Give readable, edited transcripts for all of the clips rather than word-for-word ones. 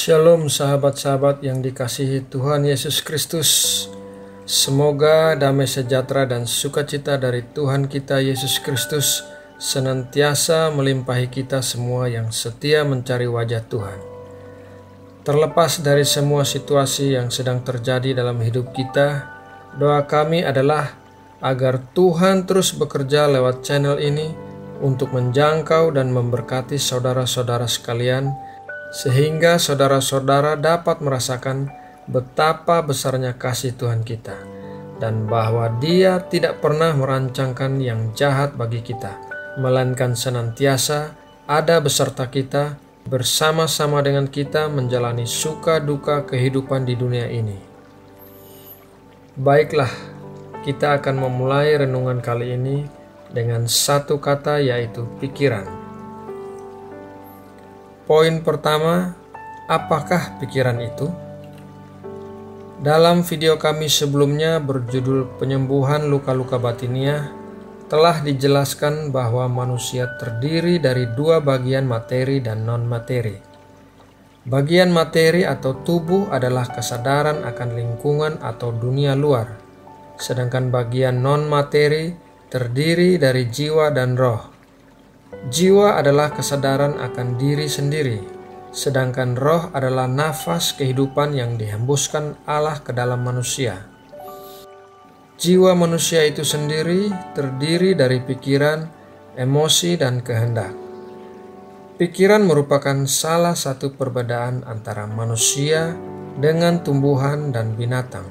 Shalom sahabat-sahabat yang dikasihi Tuhan Yesus Kristus. Semoga damai sejahtera dan sukacita dari Tuhan kita Yesus Kristus senantiasa melimpahi kita semua yang setia mencari wajah Tuhan. Terlepas dari semua situasi yang sedang terjadi dalam hidup kita, doa kami adalah agar Tuhan terus bekerja lewat channel ini untuk menjangkau dan memberkati saudara-saudara sekalian, sehingga saudara-saudara dapat merasakan betapa besarnya kasih Tuhan kita, dan bahwa Dia tidak pernah merancangkan yang jahat bagi kita, melainkan senantiasa ada beserta kita, bersama-sama dengan kita menjalani suka duka kehidupan di dunia ini. Baiklah, kita akan memulai renungan kali ini dengan satu kata, yaitu pikiran. Poin pertama, apakah pikiran itu? Dalam video kami sebelumnya berjudul Penyembuhan Luka-Luka Batiniah, telah dijelaskan bahwa manusia terdiri dari dua bagian materi dan non-materi. Bagian materi atau tubuh adalah kesadaran akan lingkungan atau dunia luar, sedangkan bagian non-materi terdiri dari jiwa dan roh. Jiwa adalah kesadaran akan diri sendiri, sedangkan roh adalah nafas kehidupan yang dihembuskan Allah ke dalam manusia. Jiwa manusia itu sendiri terdiri dari pikiran, emosi, dan kehendak. Pikiran merupakan salah satu perbedaan antara manusia dengan tumbuhan dan binatang.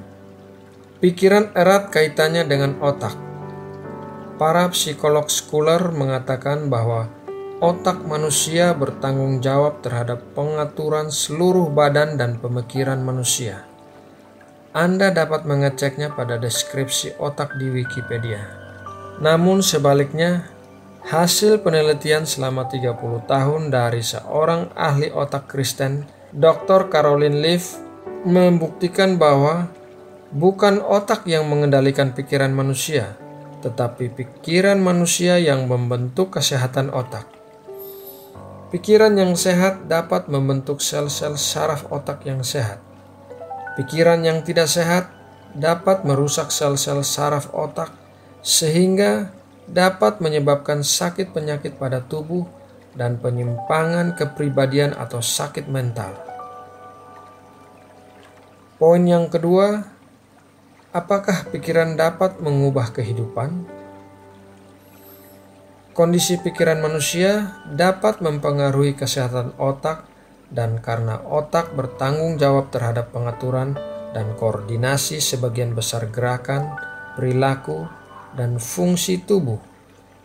Pikiran erat kaitannya dengan otak. Para psikolog sekuler mengatakan bahwa otak manusia bertanggung jawab terhadap pengaturan seluruh badan dan pemikiran manusia. Anda dapat mengeceknya pada deskripsi otak di Wikipedia. Namun sebaliknya, hasil penelitian selama 30 tahun dari seorang ahli otak Kristen, Dr. Caroline Leaf, membuktikan bahwa bukan otak yang mengendalikan pikiran manusia, tetapi pikiran manusia yang membentuk kesehatan otak. Pikiran yang sehat dapat membentuk sel-sel saraf otak yang sehat. Pikiran yang tidak sehat dapat merusak sel-sel saraf otak, sehingga dapat menyebabkan sakit penyakit pada tubuh dan penyimpangan kepribadian atau sakit mental. Poin yang kedua, apakah pikiran dapat mengubah kehidupan? Kondisi pikiran manusia dapat mempengaruhi kesehatan otak, dan karena otak bertanggung jawab terhadap pengaturan dan koordinasi sebagian besar gerakan, perilaku, dan fungsi tubuh,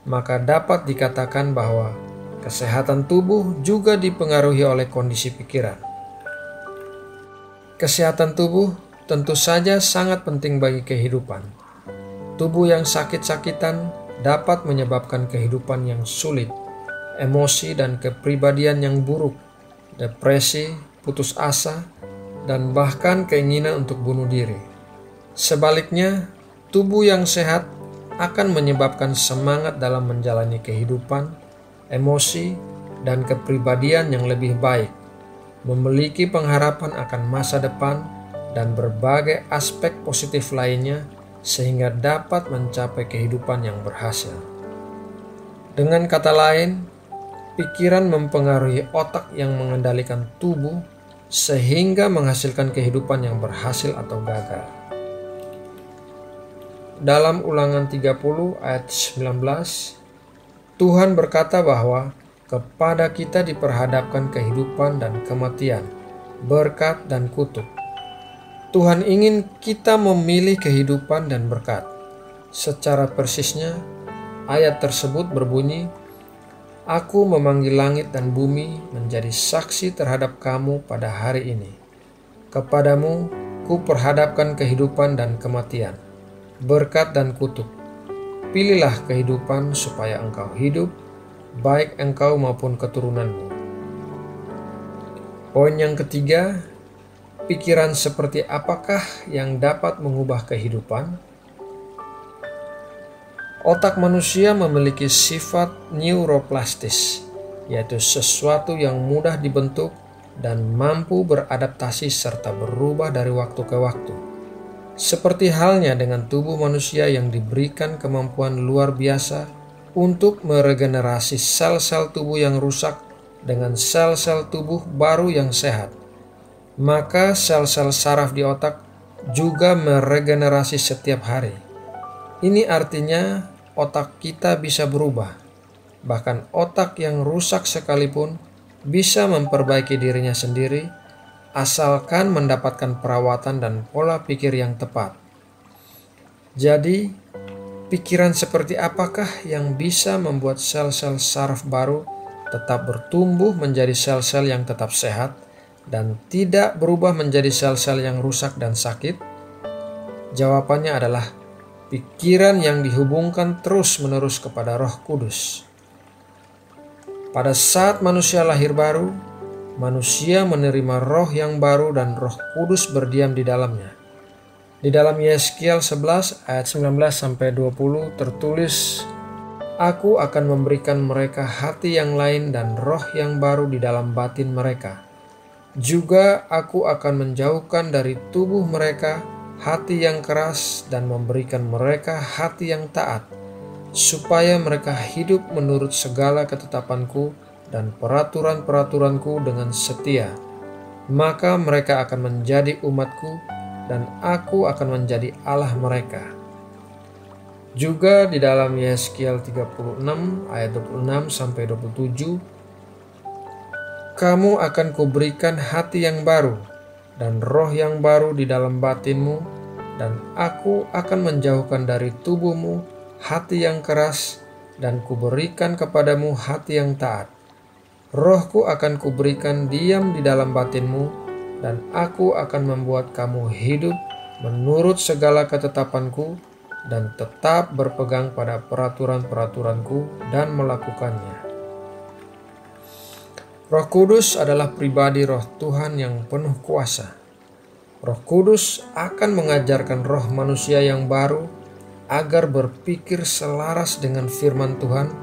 maka dapat dikatakan bahwa kesehatan tubuh juga dipengaruhi oleh kondisi pikiran. Kesehatan tubuh tentu saja sangat penting bagi kehidupan. Tubuh yang sakit-sakitan dapat menyebabkan kehidupan yang sulit, emosi dan kepribadian yang buruk, depresi, putus asa, dan bahkan keinginan untuk bunuh diri. Sebaliknya, tubuh yang sehat akan menyebabkan semangat dalam menjalani kehidupan, emosi, dan kepribadian yang lebih baik, memiliki pengharapan akan masa depan, dan berbagai aspek positif lainnya, sehingga dapat mencapai kehidupan yang berhasil. Dengan kata lain, pikiran mempengaruhi otak yang mengendalikan tubuh, sehingga menghasilkan kehidupan yang berhasil atau gagal. Dalam Ulangan 30 ayat 19, Tuhan berkata bahwa kepada kita diperhadapkan kehidupan dan kematian, berkat dan kutuk. Tuhan ingin kita memilih kehidupan dan berkat. Secara persisnya, ayat tersebut berbunyi, "Aku memanggil langit dan bumi menjadi saksi terhadap kamu pada hari ini. Kepadamu ku perhadapkan kehidupan dan kematian, berkat dan kutuk. Pilihlah kehidupan supaya engkau hidup, baik engkau maupun keturunanmu." Poin yang ketiga, pikiran seperti apakah yang dapat mengubah kehidupan? Otak manusia memiliki sifat neuroplastis, yaitu sesuatu yang mudah dibentuk dan mampu beradaptasi serta berubah dari waktu ke waktu. Seperti halnya dengan tubuh manusia yang diberikan kemampuan luar biasa untuk meregenerasi sel-sel tubuh yang rusak dengan sel-sel tubuh baru yang sehat. Maka sel-sel saraf di otak juga meregenerasi setiap hari. Ini artinya otak kita bisa berubah. Bahkan otak yang rusak sekalipun bisa memperbaiki dirinya sendiri asalkan mendapatkan perawatan dan pola pikir yang tepat. Jadi, pikiran seperti apakah yang bisa membuat sel-sel saraf baru tetap bertumbuh menjadi sel-sel yang tetap sehat dan tidak berubah menjadi sel-sel yang rusak dan sakit? Jawabannya adalah pikiran yang dihubungkan terus-menerus kepada Roh Kudus. Pada saat manusia lahir baru, manusia menerima roh yang baru dan Roh Kudus berdiam di dalamnya. Di dalam Yeskiel 11 ayat 19-20 tertulis, "Aku akan memberikan mereka hati yang lain dan roh yang baru di dalam batin mereka. Juga aku akan menjauhkan dari tubuh mereka hati yang keras dan memberikan mereka hati yang taat, supaya mereka hidup menurut segala ketetapanku dan peraturan-peraturanku dengan setia. Maka mereka akan menjadi umatku dan aku akan menjadi Allah mereka." Juga di dalam Yeskiel 36 ayat 26-27, "Kamu akan kuberikan hati yang baru dan roh yang baru di dalam batinmu, dan aku akan menjauhkan dari tubuhmu hati yang keras dan kuberikan kepadamu hati yang taat. Rohku akan kuberikan diam di dalam batinmu, dan aku akan membuat kamu hidup menurut segala ketetapanku dan tetap berpegang pada peraturan-peraturanku dan melakukannya." Roh Kudus adalah pribadi Roh Tuhan yang penuh kuasa. Roh Kudus akan mengajarkan roh manusia yang baru agar berpikir selaras dengan firman Tuhan,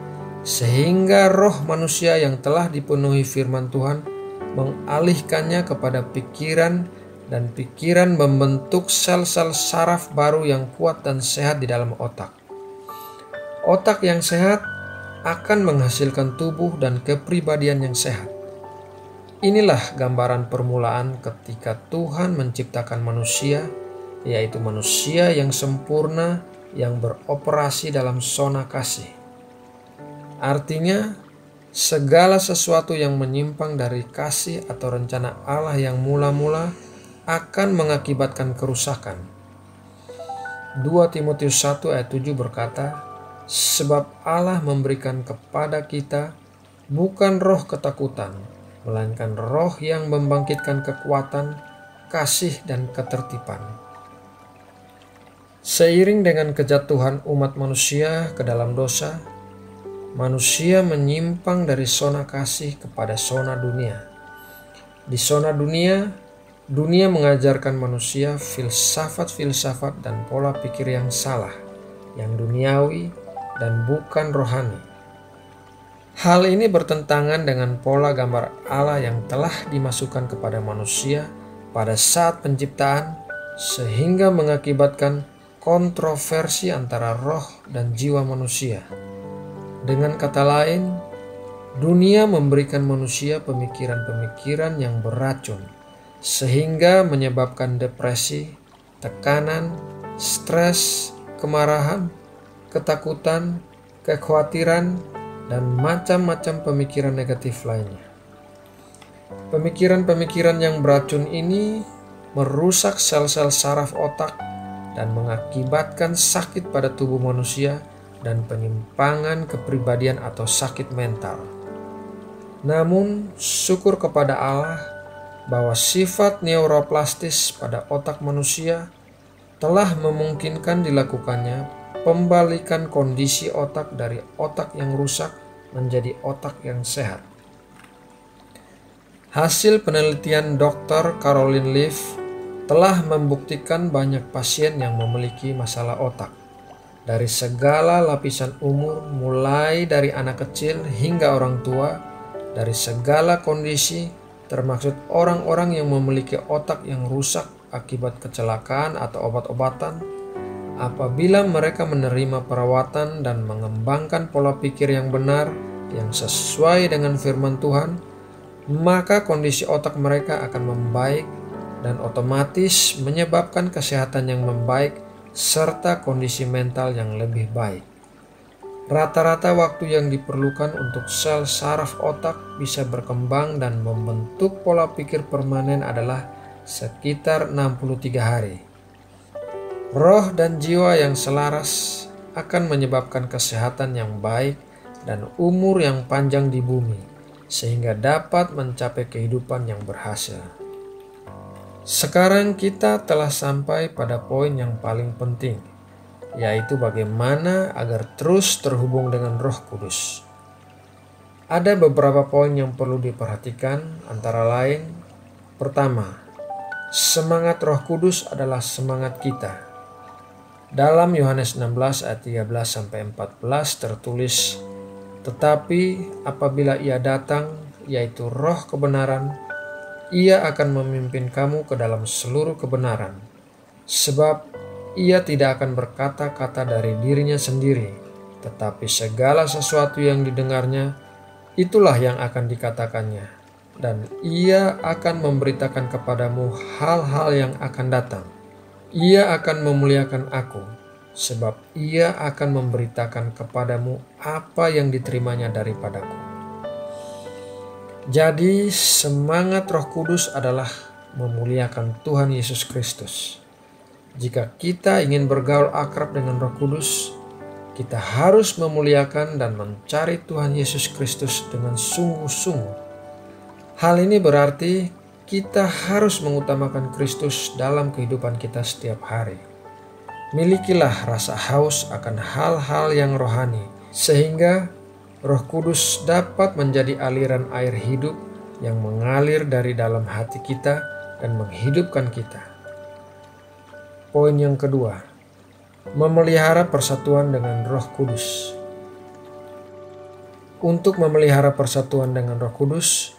sehingga roh manusia yang telah dipenuhi firman Tuhan mengalihkannya kepada pikiran, dan pikiran membentuk sel-sel saraf baru yang kuat dan sehat di dalam otak. Otak yang sehat akan menghasilkan tubuh dan kepribadian yang sehat. Inilah gambaran permulaan ketika Tuhan menciptakan manusia, yaitu manusia yang sempurna yang beroperasi dalam sona kasih. Artinya, segala sesuatu yang menyimpang dari kasih atau rencana Allah yang mula-mula akan mengakibatkan kerusakan. 2 Timotius 1 ayat 7 berkata, "Sebab Allah memberikan kepada kita bukan roh ketakutan, melainkan roh yang membangkitkan kekuatan, kasih, dan ketertiban." Seiring dengan kejatuhan umat manusia ke dalam dosa, manusia menyimpang dari sona kasih kepada sona dunia. Di sona dunia, dunia mengajarkan manusia filsafat-filsafat dan pola pikir yang salah, yang duniawi dan bukan rohani. Hal ini bertentangan dengan pola gambar Allah yang telah dimasukkan kepada manusia pada saat penciptaan, sehingga mengakibatkan kontroversi antara roh dan jiwa manusia. Dengan kata lain, dunia memberikan manusia pemikiran-pemikiran yang beracun, sehingga menyebabkan depresi, tekanan, stres, kemarahan, ketakutan, kekhawatiran, dan macam-macam pemikiran negatif lainnya. Pemikiran-pemikiran yang beracun ini merusak sel-sel saraf otak dan mengakibatkan sakit pada tubuh manusia dan penyimpangan kepribadian atau sakit mental. Namun, syukur kepada Allah bahwa sifat neuroplastis pada otak manusia telah memungkinkan dilakukannya pembalikan kondisi otak dari otak yang rusak menjadi otak yang sehat. Hasil penelitian Dr. Caroline Leaf telah membuktikan banyak pasien yang memiliki masalah otak dari segala lapisan umur, mulai dari anak kecil hingga orang tua, dari segala kondisi, termasuk orang-orang yang memiliki otak yang rusak akibat kecelakaan atau obat-obatan, apabila mereka menerima perawatan dan mengembangkan pola pikir yang benar yang sesuai dengan firman Tuhan, maka kondisi otak mereka akan membaik dan otomatis menyebabkan kesehatan yang membaik serta kondisi mental yang lebih baik. Rata-rata waktu yang diperlukan untuk sel saraf otak bisa berkembang dan membentuk pola pikir permanen adalah sekitar 63 hari. Roh dan jiwa yang selaras akan menyebabkan kesehatan yang baik dan umur yang panjang di bumi, sehingga dapat mencapai kehidupan yang berhasil. Sekarang kita telah sampai pada poin yang paling penting, yaitu bagaimana agar terus terhubung dengan Roh Kudus. Ada beberapa poin yang perlu diperhatikan, antara lain: pertama, semangat Roh Kudus adalah semangat kita. Dalam Yohanes 16 ayat 13-14 tertulis, "Tetapi apabila Ia datang, yaitu Roh kebenaran, Ia akan memimpin kamu ke dalam seluruh kebenaran, sebab Ia tidak akan berkata-kata dari dirinya sendiri, tetapi segala sesuatu yang didengarnya, itulah yang akan dikatakannya, dan Ia akan memberitakan kepadamu hal-hal yang akan datang. Ia akan memuliakan Aku, sebab Ia akan memberitakan kepadamu apa yang diterimanya daripadaku." Jadi semangat Roh Kudus adalah memuliakan Tuhan Yesus Kristus. Jika kita ingin bergaul akrab dengan Roh Kudus, kita harus memuliakan dan mencari Tuhan Yesus Kristus dengan sungguh-sungguh. Hal ini berarti kita harus mengutamakan Kristus dalam kehidupan kita setiap hari. Milikilah rasa haus akan hal-hal yang rohani, sehingga Roh Kudus dapat menjadi aliran air hidup yang mengalir dari dalam hati kita dan menghidupkan kita. Poin yang kedua, memelihara persatuan dengan Roh Kudus. Untuk memelihara persatuan dengan Roh Kudus,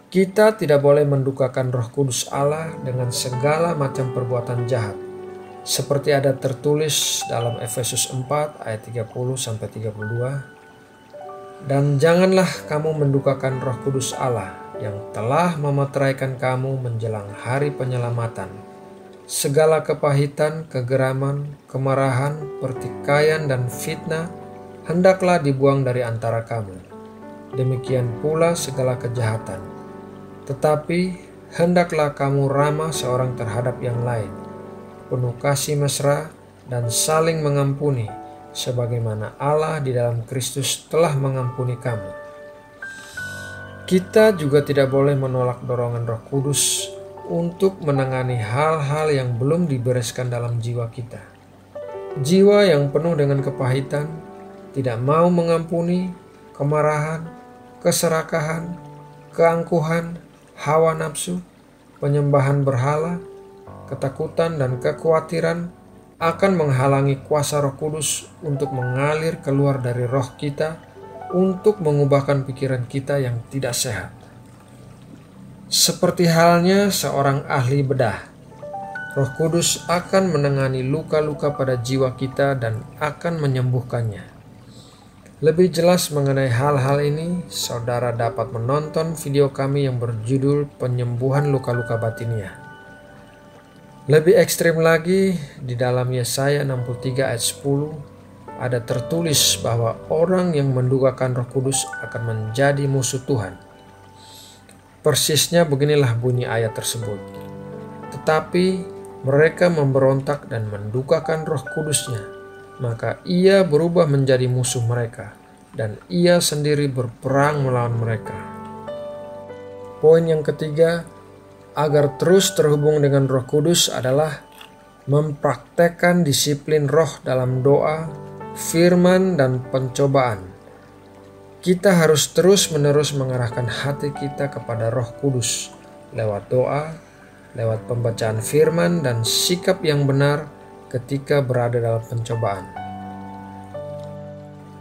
kita tidak boleh mendukakan Roh Kudus Allah dengan segala macam perbuatan jahat, seperti ada tertulis dalam Efesus 4 ayat 30-32. "Dan janganlah kamu mendukakan Roh Kudus Allah yang telah memeteraikan kamu menjelang hari penyelamatan. Segala kepahitan, kegeraman, kemarahan, pertikaian, dan fitnah hendaklah dibuang dari antara kamu. Demikian pula segala kejahatan. Tetapi hendaklah kamu ramah seorang terhadap yang lain, penuh kasih mesra, dan saling mengampuni, sebagaimana Allah di dalam Kristus telah mengampuni kamu." Kita juga tidak boleh menolak dorongan Roh Kudus untuk menangani hal-hal yang belum dibereskan dalam jiwa kita. Jiwa yang penuh dengan kepahitan, tidak mau mengampuni, kemarahan, keserakahan, keangkuhan, hawa nafsu, penyembahan berhala, ketakutan, dan kekhawatiran akan menghalangi kuasa Roh Kudus untuk mengalir keluar dari roh kita untuk mengubahkan pikiran kita yang tidak sehat. Seperti halnya seorang ahli bedah, Roh Kudus akan menangani luka-luka pada jiwa kita dan akan menyembuhkannya. Lebih jelas mengenai hal-hal ini, saudara dapat menonton video kami yang berjudul "Penyembuhan Luka-Luka Batiniah". Lebih ekstrim lagi, di dalam Yesaya 63 ayat 10 ada tertulis bahwa orang yang mendukakan Roh Kudus akan menjadi musuh Tuhan. Persisnya beginilah bunyi ayat tersebut. "Tetapi mereka memberontak dan mendukakan Roh Kudusnya, maka Ia berubah menjadi musuh mereka, dan Ia sendiri berperang melawan mereka." Poin yang ketiga, agar terus terhubung dengan Roh Kudus adalah mempraktekkan disiplin roh dalam doa, firman, dan pencobaan. Kita harus terus-menerus mengarahkan hati kita kepada Roh Kudus lewat doa, lewat pembacaan firman, dan sikap yang benar ketika berada dalam pencobaan.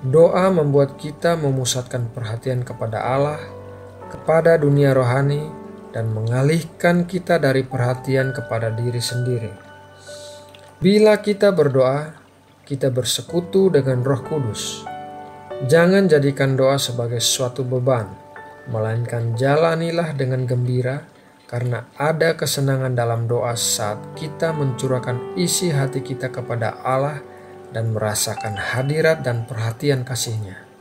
Doa membuat kita memusatkan perhatian kepada Allah, kepada dunia rohani, dan mengalihkan kita dari perhatian kepada diri sendiri. Bila kita berdoa, kita bersekutu dengan Roh Kudus. Jangan jadikan doa sebagai suatu beban, melainkan jalanilah dengan gembira, karena ada kesenangan dalam doa saat kita mencurahkan isi hati kita kepada Allah dan merasakan hadirat dan perhatian kasih-Nya.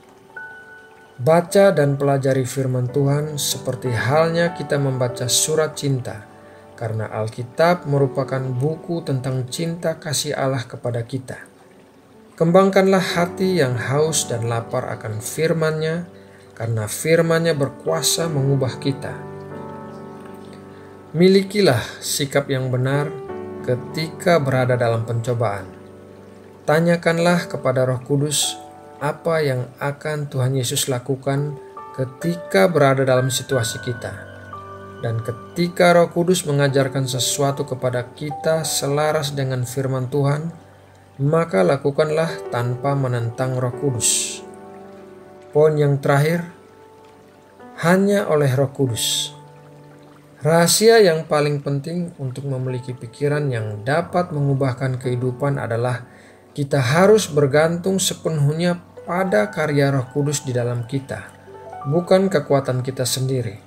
Baca dan pelajari firman Tuhan seperti halnya kita membaca surat cinta, karena Alkitab merupakan buku tentang cinta kasih Allah kepada kita. Kembangkanlah hati yang haus dan lapar akan firman-Nya, karena firman-Nya berkuasa mengubah kita. Milikilah sikap yang benar ketika berada dalam pencobaan. Tanyakanlah kepada Roh Kudus apa yang akan Tuhan Yesus lakukan ketika berada dalam situasi kita. Dan ketika Roh Kudus mengajarkan sesuatu kepada kita selaras dengan firman Tuhan, maka lakukanlah tanpa menentang Roh Kudus. Poin yang terakhir, hanya oleh Roh Kudus. Rahasia yang paling penting untuk memiliki pikiran yang dapat mengubahkan kehidupan adalah kita harus bergantung sepenuhnya pada karya Roh Kudus di dalam kita, bukan kekuatan kita sendiri,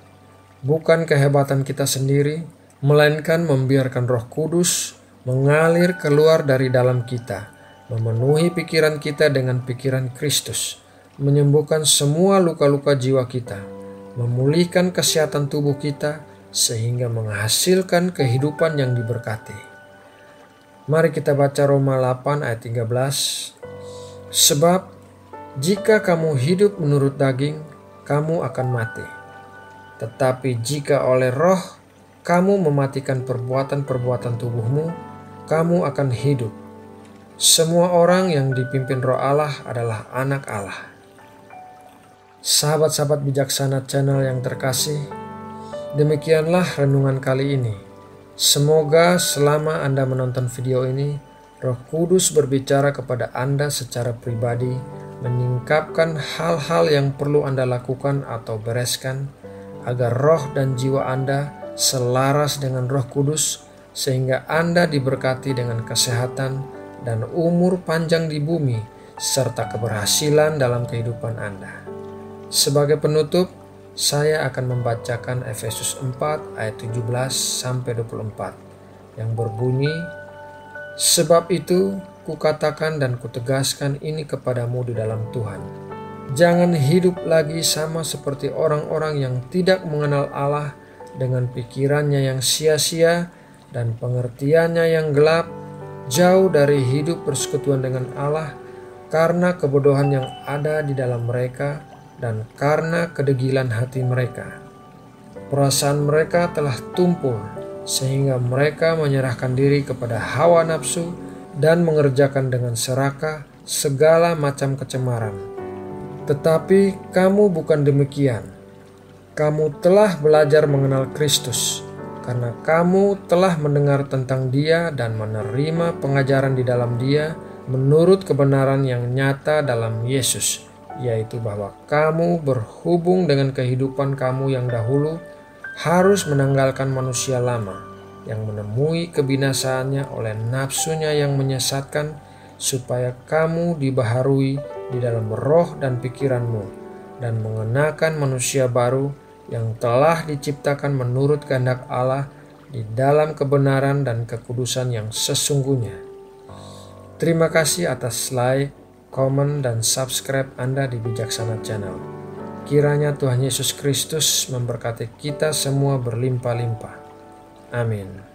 bukan kehebatan kita sendiri, melainkan membiarkan Roh Kudus mengalir keluar dari dalam kita, memenuhi pikiran kita dengan pikiran Kristus, menyembuhkan semua luka-luka jiwa kita, memulihkan kesehatan tubuh kita, sehingga menghasilkan kehidupan yang diberkati. Mari kita baca Roma 8 ayat 13. Sebab jika kamu hidup menurut daging, kamu akan mati. Tetapi jika oleh Roh kamu mematikan perbuatan-perbuatan tubuhmu, kamu akan hidup. Semua orang yang dipimpin Roh Allah adalah anak Allah. Sahabat-sahabat bijaksana channel yang terkasih, demikianlah renungan kali ini. Semoga selama Anda menonton video ini, Roh Kudus berbicara kepada Anda secara pribadi, menyingkapkan hal-hal yang perlu Anda lakukan atau bereskan, agar roh dan jiwa Anda selaras dengan Roh Kudus, sehingga Anda diberkati dengan kesehatan dan umur panjang di bumi, serta keberhasilan dalam kehidupan Anda. Sebagai penutup, saya akan membacakan Efesus 4 ayat 17-24 yang berbunyi, sebab itu kukatakan dan kutegaskan ini kepadamu di dalam Tuhan. Jangan hidup lagi sama seperti orang-orang yang tidak mengenal Allah, dengan pikirannya yang sia-sia dan pengertiannya yang gelap, jauh dari hidup persekutuan dengan Allah, karena kebodohan yang ada di dalam mereka dan karena kedegilan hati mereka. Perasaan mereka telah tumpul, sehingga mereka menyerahkan diri kepada hawa nafsu dan mengerjakan dengan serakah segala macam kecemaran. Tetapi kamu bukan demikian. Kamu telah belajar mengenal Kristus, karena kamu telah mendengar tentang Dia dan menerima pengajaran di dalam Dia menurut kebenaran yang nyata dalam Yesus, yaitu bahwa kamu berhubung dengan kehidupan kamu yang dahulu harus menanggalkan manusia lama yang menemui kebinasaannya oleh nafsunya yang menyesatkan, supaya kamu dibaharui di dalam roh dan pikiranmu, dan mengenakan manusia baru yang telah diciptakan menurut kehendak Allah di dalam kebenaran dan kekudusan yang sesungguhnya. Terima kasih atas like, komen, dan subscribe Anda di Bijaksana Channel. Kiranya Tuhan Yesus Kristus memberkati kita semua berlimpah-limpah. Amin.